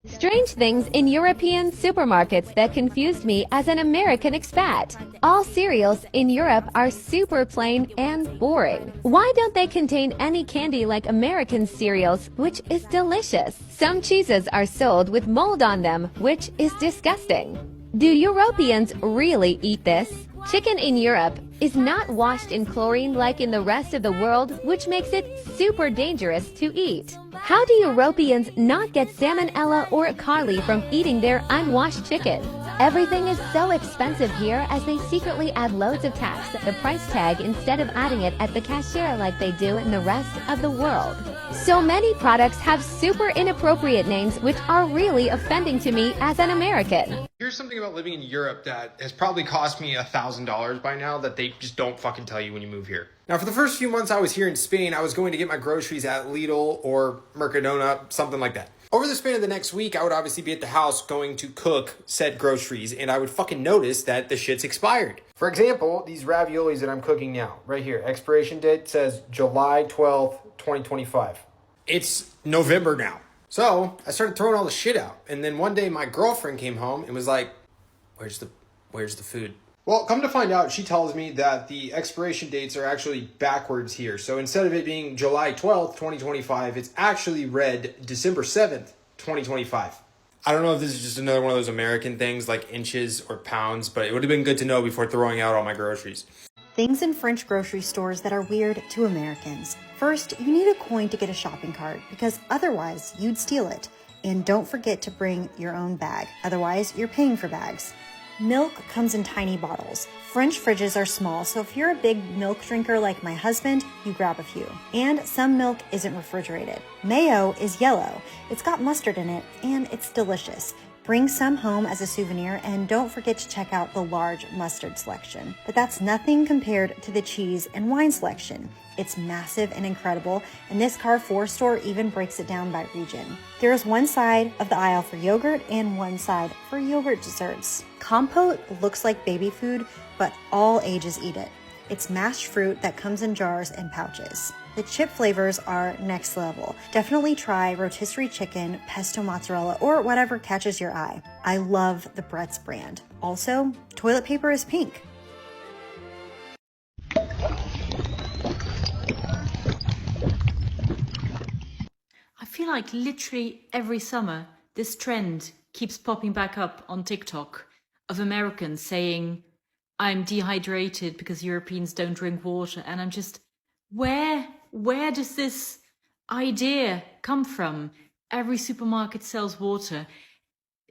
Strange things in European supermarkets that confused me as an American expat. All cereals in Europe are super plain and boring. Why don't they contain any candy like American cereals, which is delicious? Some cheeses are sold with mold on them, which is disgusting. Do Europeans really eat this? Chicken in Europe is not washed in chlorine like in the rest of the world, which makes it super dangerous to eat. How do Europeans not get salmonella or coli from eating their unwashed chicken? Everything is so expensive here as they secretly add loads of tax at the price tag instead of adding it at the cashier like they do in the rest of the world. So many products have super inappropriate names which are really offending to me as an American. Here's something about living in Europe that has probably cost me $1,000 by now that they just don't fucking tell you when you move here. Now, for the first few months I was here in Spain, I was going to get my groceries at Lidl or Mercadona, something like that. Over the span of the next week, I would obviously be at the house going to cook said groceries, and I would fucking notice that the shit's expired. For example, these raviolis that I'm cooking now, right here, expiration date says July 12th, 2025. It's November now. So I started throwing all the shit out. And then one day my girlfriend came home and was like, where's the food? Well, come to find out, she tells me that the expiration dates are actually backwards here. So instead of it being July 12th, 2025, it's actually read December 7th, 2025. I don't know if this is just another one of those American things like inches or pounds, but it would have been good to know before throwing out all my groceries. Things in French grocery stores that are weird to Americans. First, you need a coin to get a shopping cart because otherwise you'd steal it. And don't forget to bring your own bag. Otherwise, you're paying for bags. Milk comes in tiny bottles. French fridges are small, so if you're a big milk drinker like my husband, you grab a few. And some milk isn't refrigerated. Mayo is yellow. It's got mustard in it, and it's delicious. Bring some home as a souvenir, and don't forget to check out the large mustard selection. But that's nothing compared to the cheese and wine selection. It's massive and incredible, and this Carrefour store even breaks it down by region. There is one side of the aisle for yogurt and one side for yogurt desserts. Compote looks like baby food, but all ages eat it. It's mashed fruit that comes in jars and pouches. The chip flavors are next level. Definitely try rotisserie chicken, pesto mozzarella, or whatever catches your eye. I love the Brett's brand. Also, toilet paper is pink. I feel like literally every summer, this trend keeps popping back up on TikTok of Americans saying, I'm dehydrated because Europeans don't drink water. And I'm just, where does this idea come from? Every supermarket sells water.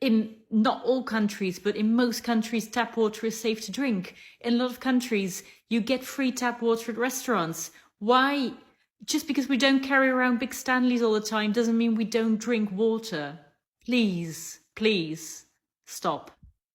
In not all countries, but in most countries, tap water is safe to drink. In a lot of countries, you get free tap water at restaurants. Why? Just because we don't carry around big Stanleys all the time doesn't mean we don't drink water. Please, stop.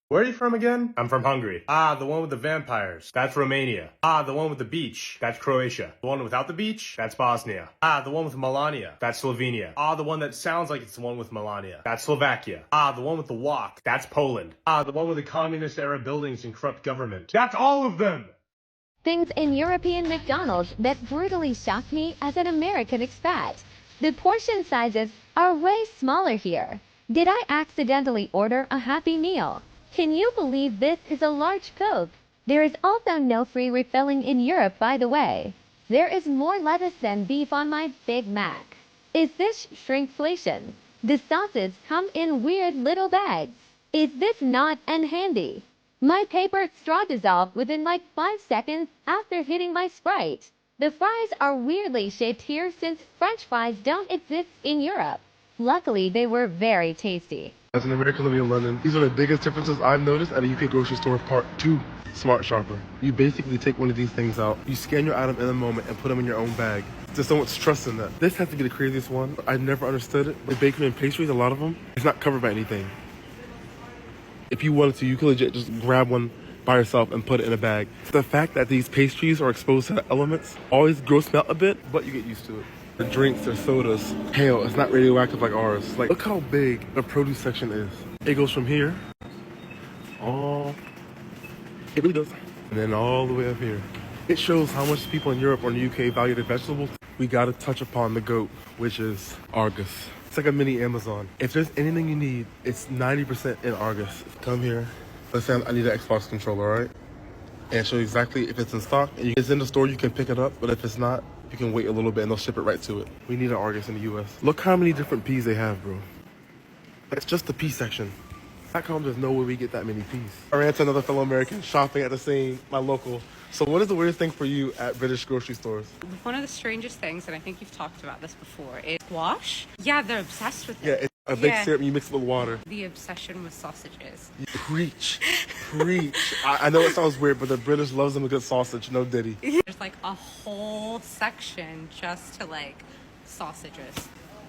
Where are you from again? I'm from Hungary. Ah, the one with the vampires. That's Romania. Ah, the one with the beach. That's Croatia. The one without the beach? That's Bosnia. Ah, the one with Melania. That's Slovenia. Ah, the one that sounds like it's the one with Melania. That's Slovakia. Ah, the one with the walk. That's Poland. Ah, the one with the communist-era buildings and corrupt government. That's all of them! Things in European McDonald's that brutally shocked me as an American expat. The portion sizes are way smaller here. Did I accidentally order a Happy Meal? Can you believe this is a large Coke? There is also no free refilling in Europe, by the way. There is more lettuce than beef on my Big Mac. Is this shrinkflation? The sauces come in weird little bags. Is this not handy? My paper straw dissolved within like 5 seconds after hitting my Sprite. The fries are weirdly shaped here since French fries don't exist in Europe. Luckily, they were very tasty. As an American living in London, these are the biggest differences I've noticed at a UK grocery store part 2 Smart Shopper. You basically take one of these things out, you scan your item in a moment and put them in your own bag. There's so much trust in that. This has to be the craziest one. I never understood it. The bakery and pastries, a lot of them, it's not covered by anything. If you wanted to, you could legit just grab one by yourself and put it in a bag. The fact that these pastries are exposed to the elements always gross me out a bit, but you get used to it. The drinks, their sodas, hell, it's not radioactive like ours. Like, look how big the produce section is. It goes from here, it really does, and then all the way up here. It shows how much people in Europe or in the UK value their vegetables. We gotta touch upon the GOAT, which is Argus. It's like a mini Amazon. If there's anything you need, it's 90% in Argus. Come here. Let's say I need an Xbox controller, right? And show you exactly if it's in stock. And it's in the store, you can pick it up. But if it's not, you can wait a little bit and they'll ship it right to it. We need an Argus in the US. Look how many different peas they have, bro. That's just the pea section. Back home, there's no way we get that many peas. I ran to another fellow American shopping at my local. So what is the weirdest thing for you at British grocery stores? One of the strangest things, and I think you've talked about this before, is squash. Yeah, they're obsessed with it. Yeah, it's a big syrup and you mix it with water. The obsession with sausages. Preach. Preach. I know it sounds weird, but the British loves them a good sausage, no diddy. There's like a whole section just to like sausages.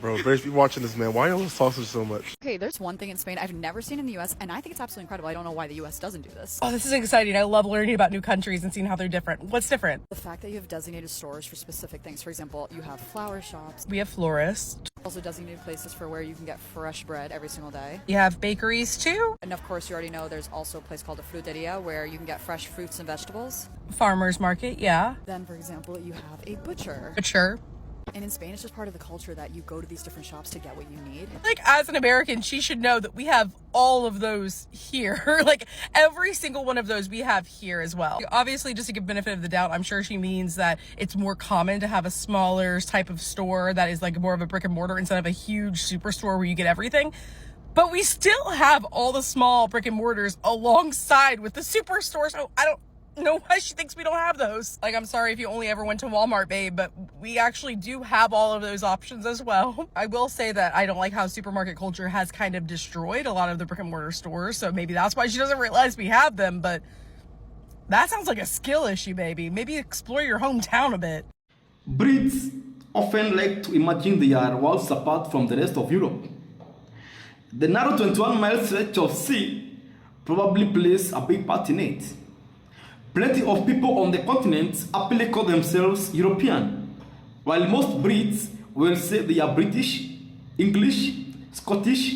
Bro, British people watching this, man. Why y'all love sausage so much? Okay, there's one thing in Spain I've never seen in the U.S., and I think it's absolutely incredible. I don't know why the U.S. doesn't do this. Oh, this is exciting. I love learning about new countries and seeing how they're different. What's different? The fact that you have designated stores for specific things. For example, you have flower shops. We have florists. Also designated places for where you can get fresh bread every single day. You have bakeries too. And of course, you already know there's also a place called a fruteria where you can get fresh fruits and vegetables. Farmers market, yeah. Then, for example, you have a butcher. Butcher. And in Spain, it's just part of the culture that you go to these different shops to get what you need. Like, as an American, she should know that we have all of those here. Like, every single one of those we have here as well. Obviously, just to give benefit of the doubt, I'm sure she means that it's more common to have a smaller type of store that is like more of a brick and mortar instead of a huge superstore where you get everything. But we still have all the small brick and mortars alongside with the superstore. So I don't know why she thinks we don't have those. Like, I'm sorry if you only ever went to Walmart, babe, but we actually do have all of those options as well. I will say that I don't like how supermarket culture has kind of destroyed a lot of the brick and mortar stores, so maybe that's why she doesn't realize we have them, but that sounds like a skill issue, baby. Maybe explore your hometown a bit. Brits often like to imagine they are worlds apart from the rest of Europe. The narrow 21-mile stretch of sea probably plays a big part in it. Plenty of people on the continent happily call themselves European, while most Brits will say they are British, English, Scottish,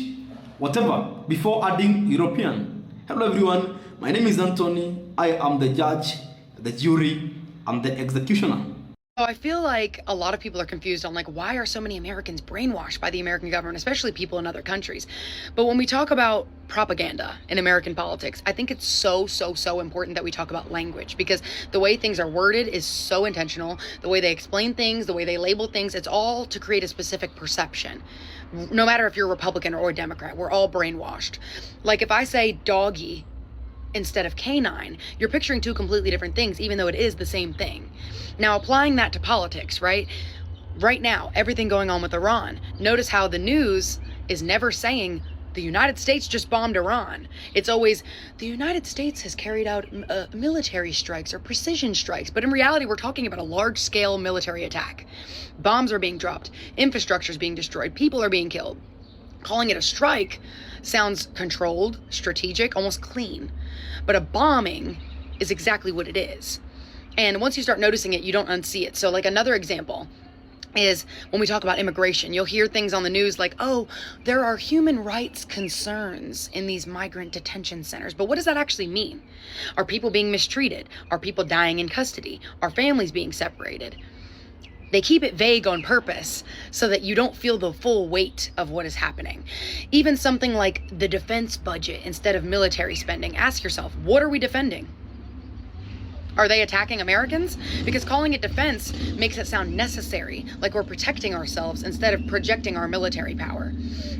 whatever, before adding European. Hello everyone, my name is Anthony. I am the judge, the jury, and the executioner. So I feel like a lot of people are confused on like, why are so many Americans brainwashed by the American government, especially people in other countries? But when we talk about propaganda in American politics, I think it's so important that we talk about language, because the way things are worded is so intentional. The way they explain things, the way they label things, it's all to create a specific perception. No matter if you're a Republican or a Democrat, we're all brainwashed. Like if I say doggy instead of canine, you're picturing two completely different things, even though it is the same thing. Now, applying that to politics, right? Right now, everything going on with Iran, notice how the news is never saying the United States just bombed Iran. It's always the United States has carried out military strikes or precision strikes. But in reality, we're talking about a large-scale military attack. Bombs are being dropped, infrastructure is being destroyed, people are being killed. Calling it a strike sounds controlled, strategic, almost clean. But a bombing is exactly what it is. And once you start noticing it, you don't unsee it. So like another example is when we talk about immigration, you'll hear things on the news like, oh, there are human rights concerns in these migrant detention centers. But what does that actually mean? Are people being mistreated? Are people dying in custody? Are families being separated? They keep it vague on purpose so that you don't feel the full weight of what is happening. Even something like the defense budget instead of military spending. Ask yourself, what are we defending? Are they attacking Americans? Because calling it defense makes it sound necessary, like we're protecting ourselves instead of projecting our military power.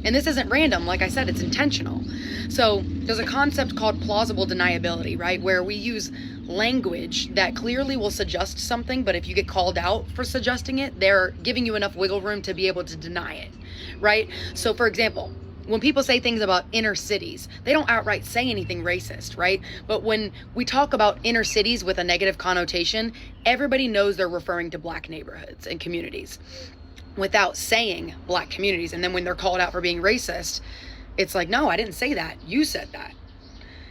And this isn't random, like I said, it's intentional. So there's a concept called plausible deniability, right? Where we use language that clearly will suggest something, but if you get called out for suggesting it, they're giving you enough wiggle room to be able to deny it, right? So for example, when people say things about inner cities, they don't outright say anything racist, right? But when we talk about inner cities with a negative connotation, everybody knows they're referring to black neighborhoods and communities without saying black communities. And then when they're called out for being racist, it's like, no, I didn't say that. You said that.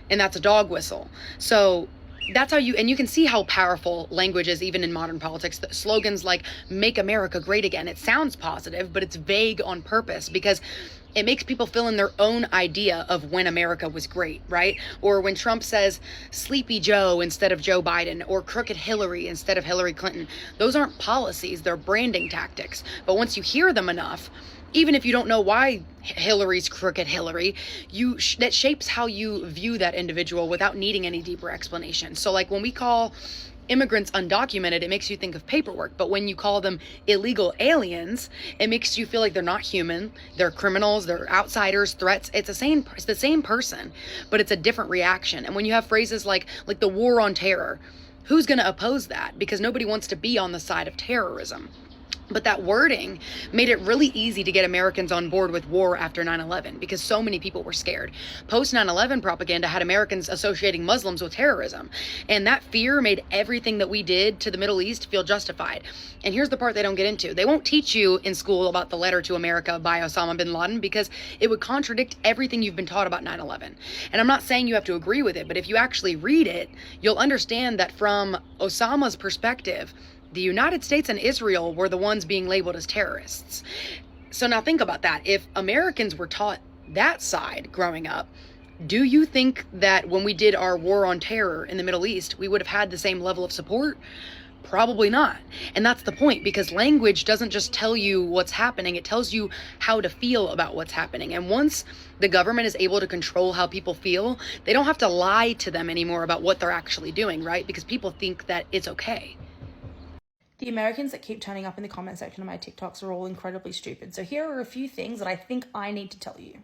And that's a dog whistle. So that's how you can see how powerful language is even in modern politics. The slogans like "Make America Great Again," it sounds positive, but it's vague on purpose because it makes people fill in their own idea of when America was great, right? Or when Trump says Sleepy Joe instead of Joe Biden, or Crooked Hillary instead of Hillary Clinton. Those aren't policies, they're branding tactics. But once you hear them enough, even if you don't know why Hillary's crooked Hillary, that shapes how you view that individual without needing any deeper explanation. So like when we call immigrants undocumented, it makes you think of paperwork. But when you call them illegal aliens, it makes you feel like they're not human. They're criminals, they're outsiders, threats. It's the same person, but it's a different reaction. And when you have phrases like the war on terror, who's going to oppose that? Because nobody wants to be on the side of terrorism. But that wording made it really easy to get Americans on board with war after 9/11 because so many people were scared. Post 9/11 propaganda had Americans associating Muslims with terrorism. And that fear made everything that we did to the Middle East feel justified. And here's the part they don't get into. They won't teach you in school about the letter to America by Osama bin Laden because it would contradict everything you've been taught about 9/11. And I'm not saying you have to agree with it, but if you actually read it, you'll understand that from Osama's perspective, the United States and Israel were the ones being labeled as terrorists. So now think about that. If Americans were taught that side growing up, do you think that when we did our war on terror in the Middle East, we would have had the same level of support? Probably not. And that's the point, because language doesn't just tell you what's happening, it tells you how to feel about what's happening. And once the government is able to control how people feel, they don't have to lie to them anymore about what they're actually doing, right? Because people think that it's okay. The Americans that keep turning up in the comment section of my TikToks are all incredibly stupid. So here are a few things that I think I need to tell you.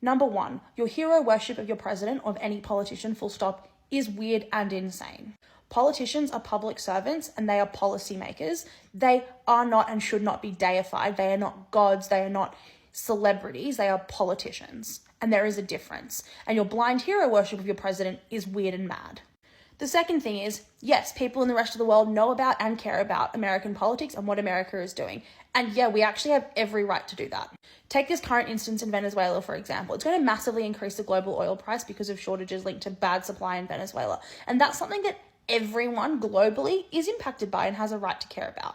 Number one, your hero worship of your president or of any politician, full stop, is weird and insane. Politicians are public servants and they are policymakers. They are not and should not be deified. They are not gods. They are not celebrities. They are politicians. And there is a difference. And your blind hero worship of your president is weird and mad. The second thing is, yes, people in the rest of the world know about and care about American politics and what America is doing. And yeah, we actually have every right to do that. Take this current instance in Venezuela, for example. It's going to massively increase the global oil price because of shortages linked to bad supply in Venezuela. And that's something that everyone globally is impacted by and has a right to care about.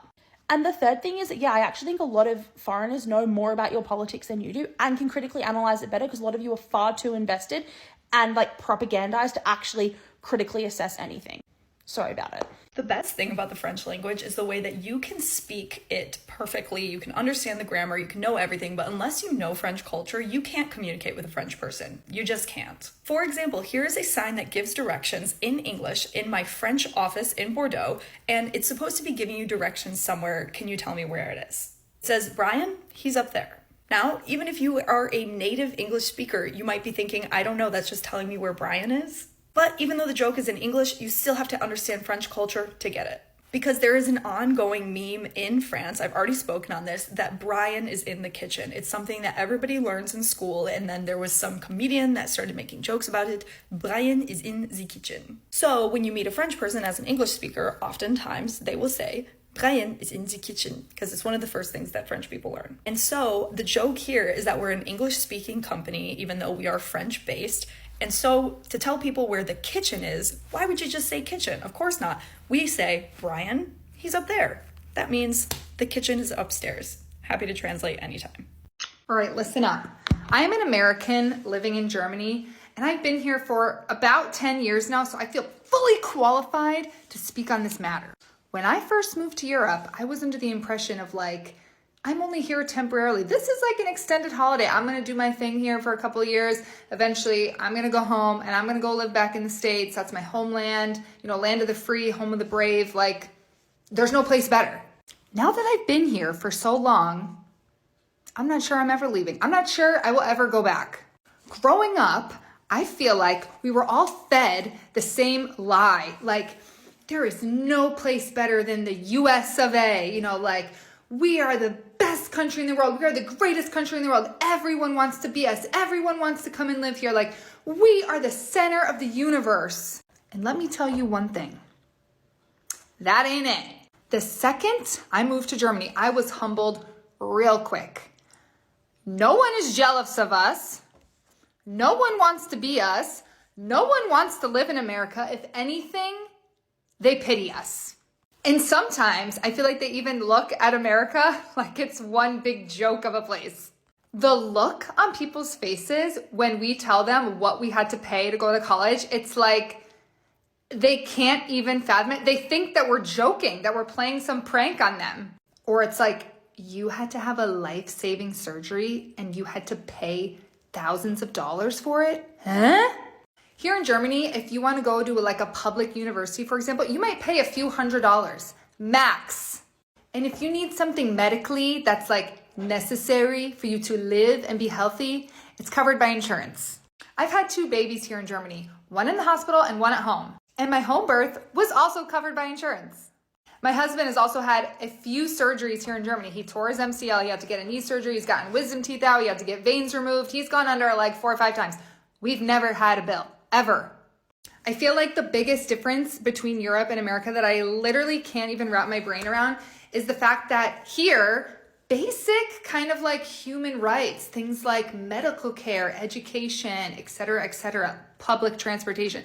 And the third thing is that, yeah, I actually think a lot of foreigners know more about your politics than you do and can critically analyze it better because a lot of you are far too invested and propagandized to actually critically assess anything. Sorry about it. The best thing about the French language is the way that you can speak it perfectly, you can understand the grammar, you can know everything, but unless you know French culture, you can't communicate with a French person. You just can't. For example, here is a sign that gives directions in English in my French office in Bordeaux, and it's supposed to be giving you directions somewhere. Can you tell me where it is? It says, Brian, he's up there. Now, even if you are a native English speaker, you might be thinking, I don't know, that's just telling me where Brian is. But even though the joke is in English, you still have to understand French culture to get it. Because there is an ongoing meme in France, I've already spoken on this, that Brian is in the kitchen. It's something that everybody learns in school, and then there was some comedian that started making jokes about it. Brian is in the kitchen. So when you meet a French person as an English speaker, oftentimes they will say, Brian is in the kitchen, because it's one of the first things that French people learn. And so the joke here is that we're an English-speaking company, even though we are French-based. And so to tell people where the kitchen is, why would you just say kitchen? Of course not. We say, Brian, he's up there. That means the kitchen is upstairs. Happy to translate anytime. All right, listen up. I am an American living in Germany, and I've been here for about 10 years now, so I feel fully qualified to speak on this matter. When I first moved to Europe, I was under the impression of I'm only here temporarily. This is like an extended holiday. I'm gonna do my thing here for a couple of years. Eventually, I'm gonna go home and I'm gonna go live back in the States. That's my homeland, land of the free, home of the brave. There's no place better. Now that I've been here for so long, I'm not sure I'm ever leaving. I'm not sure I will ever go back. Growing up, I feel like we were all fed the same lie. There is no place better than the US of A, we are the best country in the world. We are the greatest country in the world. Everyone wants to be us. Everyone wants to come and live here. We are the center of the universe. And let me tell you one thing. That ain't it. The second I moved to Germany, I was humbled real quick. No one is jealous of us. No one wants to be us. No one wants to live in America. If anything, they pity us. And sometimes I feel like they even look at America like it's one big joke of a place. The look on people's faces when we tell them what we had to pay to go to college, it's like they can't even fathom it. They think that we're joking, that we're playing some prank on them. Or it's like you had to have a life-saving surgery and you had to pay thousands of dollars for it? Huh? Here in Germany, if you want to go to like a public university, for example, you might pay a few $100s, max. And if you need something medically that's like necessary for you to live and be healthy, it's covered by insurance. I've had 2 babies here in Germany, one in the hospital and one at home. And my home birth was also covered by insurance. My husband has also had a few surgeries here in Germany. He tore his MCL, he had to get a knee surgery, he's gotten wisdom teeth out, he had to get veins removed. He's gone under like 4 or 5 times. We've never had a bill, ever. I feel like the biggest difference between Europe and America that I literally can't even wrap my brain around is the fact that here, basic kind of like human rights, things like medical care, education, etc., public transportation,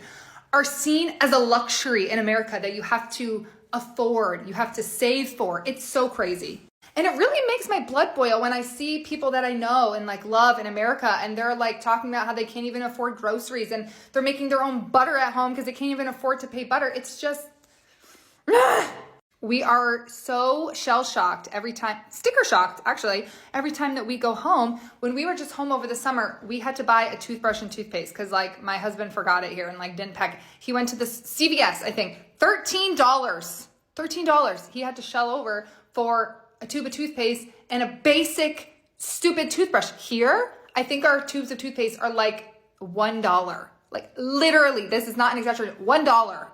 are seen as a luxury in America that you have to afford, you have to save for. It's so crazy. And it really makes my blood boil when I see people that I know and like love in America, and they're like talking about how they can't even afford groceries and they're making their own butter at home because they can't even afford to pay butter. It's just, we are so shell-shocked every time, sticker-shocked actually, every time that we go home. When we were just home over the summer, we had to buy a toothbrush and toothpaste because like my husband forgot it here and like didn't pack it. He went to the CVS, I think, $13. He had to shell over for a tube of toothpaste and a basic stupid toothbrush. Here, I think our tubes of toothpaste are like $1. Like literally, this is not an exaggeration, $1.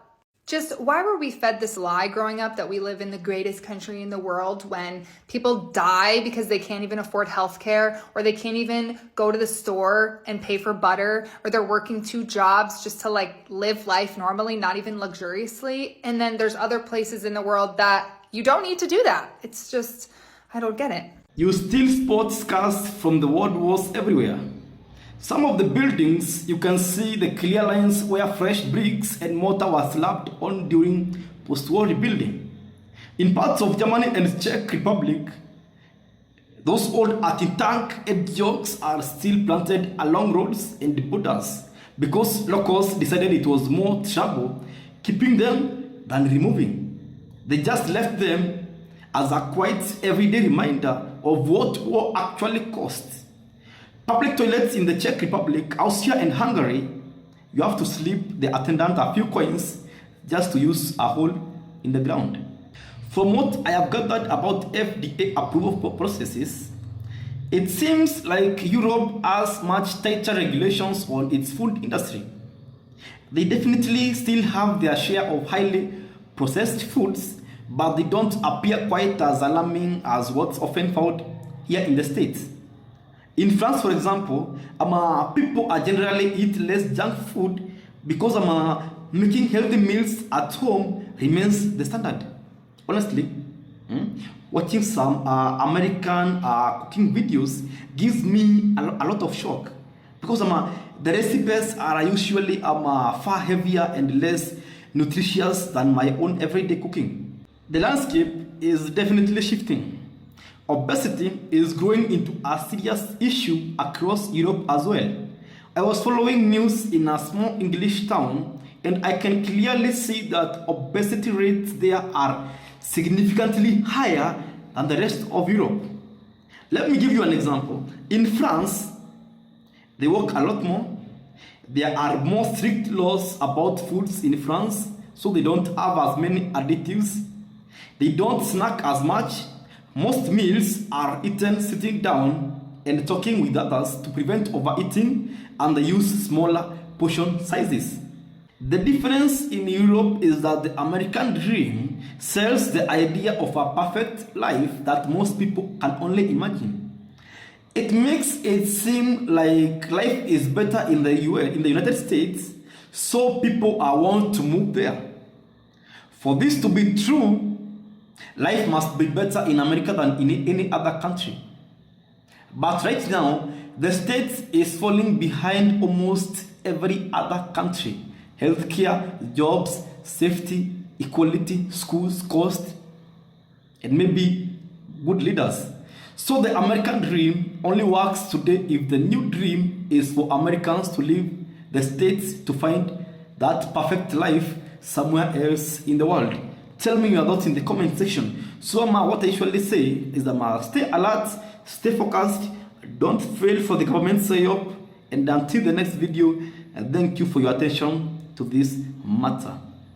Just why were we fed this lie growing up that we live in the greatest country in the world when people die because they can't even afford healthcare, or they can't even go to the store and pay for butter, or they're working 2 jobs just to like live life normally, not even luxuriously. And then there's other places in the world that you don't need to do that. It's just, I don't get it. You still spot scars from the world wars everywhere. Some of the buildings, you can see the clear lines where fresh bricks and mortar were slapped on during post-war rebuilding. In parts of Germany and Czech Republic, those old anti-tank jokes are still planted along roads and borders because locals decided it was more trouble keeping them than removing. They just left them as a quite everyday reminder of what war actually cost. Public toilets in the Czech Republic, Austria and Hungary, you have to slip the attendant a few coins just to use a hole in the ground. From what I have gathered about FDA approval processes, it seems like Europe has much tighter regulations on its food industry. They definitely still have their share of highly processed foods, but they don't appear quite as alarming as what's often found here in the States. In France, for example, people are generally eat less junk food because making healthy meals at home remains the standard. Honestly, watching some American cooking videos gives me a lot of shock because the recipes are usually far heavier and less nutritious than my own everyday cooking. The landscape is definitely shifting. Obesity is growing into a serious issue across Europe as well. I was following news in a small English town, and I can clearly see that obesity rates there are significantly higher than the rest of Europe. Let me give you an example. In France, they work a lot more. There are more strict laws about foods in France, so they don't have as many additives. They don't snack as much. Most meals are eaten sitting down and talking with others to prevent overeating, and they use smaller portion sizes. The difference in Europe is that the American dream sells the idea of a perfect life that most people can only imagine. It makes it seem like life is better in the United States, so people want to move there. For this to be true, life must be better in America than in any other country. But right now, the state is falling behind almost every other country. Healthcare, jobs, safety, equality, schools, cost, and maybe good leaders. So the American dream only works today if the new dream is for Americans to leave the States to find that perfect life somewhere else in the world. Tell me your thoughts in the comment section. So what I usually say is that stay alert, stay focused, don't fail for the government psyop, and until the next video, thank you for your attention to this matter.